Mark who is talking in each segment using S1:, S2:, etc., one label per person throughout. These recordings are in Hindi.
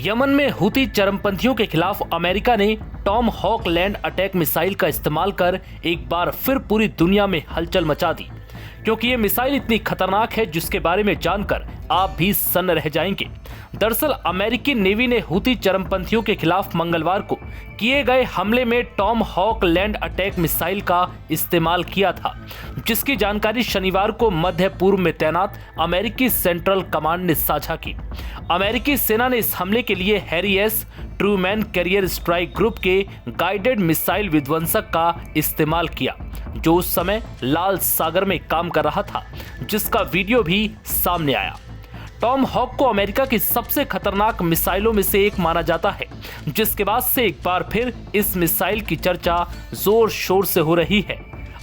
S1: यमन में हुती चरमपंथियों के खिलाफ अमेरिका ने Tomahawk land attack missile का इस्तेमाल कर एक बार फिर पूरी दुनिया में हलचल मचा दी, क्योंकि ये मिसाइल इतनी खतरनाक है जिसके बारे में जानकर आप भी सन्न रह जाएंगे। दरअसल अमेरिकी नेवी ने हुती चरमपंथियों के खिलाफ मंगलवार को किए गए हमले में Tomahawk land attack missile का इस्तेमाल किया था, जिसकी जानकारी शनिवार को मध्य पूर्व में तैनात अमेरिकी सेंट्रल कमांड ने साझा की। अमेरिकी सेना ने इस हमले के लिए Harry S Trueman carrier strike group के गाइडेड मिसाइल विध्वंसक का इस्तेमाल किया, जो उस समय लाल सागर में काम कर रहा था, जिसका वीडियो भी सामने आया। टॉम हॉक को अमेरिका की सबसे खतरनाक मिसाइलों में से एक माना जाता है, जिसके बाद से एक बार फिर इस मिसाइल की चर्चा जोर शोर से हो रही है।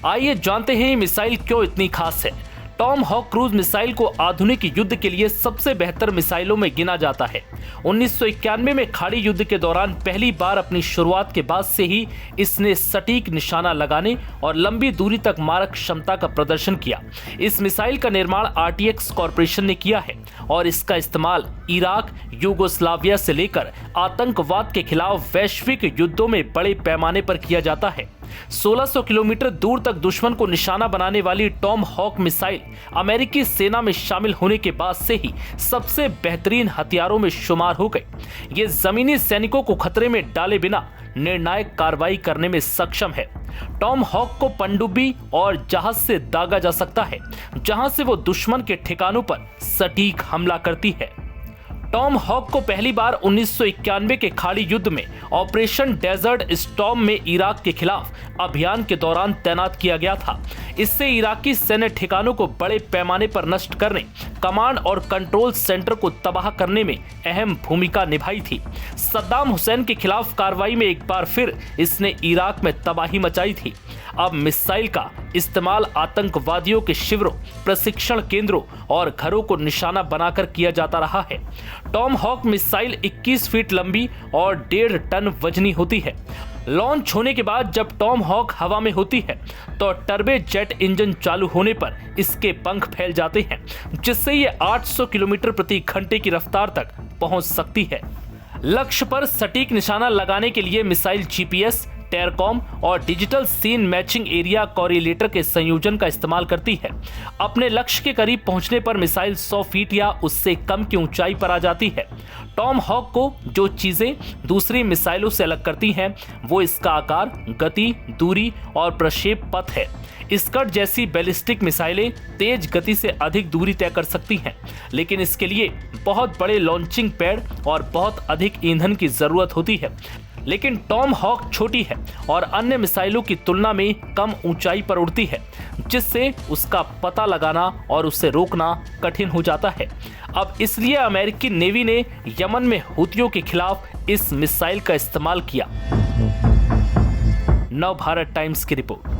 S1: आइए जानते हैं ये मिसाइल क्यों इतनी खास है। टॉम हॉक क्रूज मिसाइल को आधुनिक युद्ध के लिए सबसे बेहतर मिसाइलों में गिना जाता है। 1991 में खाड़ी युद्ध के दौरान पहली बार अपनी शुरुआत के बाद से ही इसने सटीक निशाना लगाने और लंबी दूरी तक मारक क्षमता का प्रदर्शन किया। इस मिसाइल का निर्माण RTX कॉरपोरेशन ने किया है और इसका इस्तेमाल इराक, यूगोस्लाविया से लेकर आतंकवाद के खिलाफ वैश्विक युद्धों में बड़े पैमाने पर किया जाता है। 1600 किलोमीटर दूर तक दुश्मन को निशाना बनाने वाली टॉम हॉक मिसाइल अमेरिकी सेना में शामिल होने के बाद से ही सबसे बेहतरीन हथियारों में शुमार हो गई। ये जमीनी सैनिकों को खतरे में डाले बिना निर्णायक कार्रवाई करने में सक्षम है। टॉम हॉक को पनडुब्बी और जहाज से दागा जा सकता है, जहां से वो दुश्मन के ठिकानों पर सटीक हमला करती है। टॉम हॉक को पहली बार 1991 के खाड़ी युद्ध में ऑपरेशन डेजर्ट स्टॉर्म में इराक के खिलाफ अभियान के दौरान तैनात किया गया था। इससे इराकी सैन्य ठिकानों को बड़े पैमाने पर नष्ट करने, कमांड और कंट्रोल सेंटर को तबाह करने में अहम भूमिका निभाई थी। सद्दाम हुसैन के खिलाफ कार्रवाई में एक बार फिर इसने इराक में तबाही मचाई थी। अब मिसाइल का इस्तेमाल आतंकवादियों के शिविरों, प्रशिक्षण केंद्रों और घरों को निशाना बनाकर किया जाता रहा है। टॉम हॉक मिसाइल 21 फीट लंबी और 1.5 टन वजनी होती है। लॉन्च होने के बाद जब टॉम हॉक हवा में होती है तो टर्बो जेट इंजन चालू होने पर इसके पंख फैल जाते हैं, जिससे ये 800 किलोमीटर प्रति घंटे की रफ्तार तक पहुंच सकती है। लक्ष्य पर सटीक निशाना लगाने के लिए मिसाइल GPS, टेरकॉम और डिजिटल सीन मैचिंग एरिया कोरिलेटर के संयोजन का इस्तेमाल करती है। अपने लक्ष्य के करीब पहुंचने पर मिसाइल 100 फीट या उससे कम की ऊंचाई पर आ जाती है। टॉम हॉक को जो चीजें दूसरी मिसाइलों से अलग करती हैं, वो इसका आकार, गति, दूरी और प्रक्षेप पथ है। स्कड जैसी बैलिस्टिक मिसाइलें तेज गति से अधिक दूरी तय कर सकती हैं, लेकिन इसके लिए बहुत बड़े लॉन्चिंग पैड और बहुत अधिक ईंधन की जरूरत होती है। लेकिन टॉम हॉक छोटी है और अन्य मिसाइलों की तुलना में कम ऊंचाई पर उड़ती है, जिससे उसका पता लगाना और उसे रोकना कठिन हो जाता है। अब इसलिए अमेरिकी नेवी ने यमन में हुतियों के खिलाफ इस मिसाइल का इस्तेमाल किया। नव भारत टाइम्स की रिपोर्ट।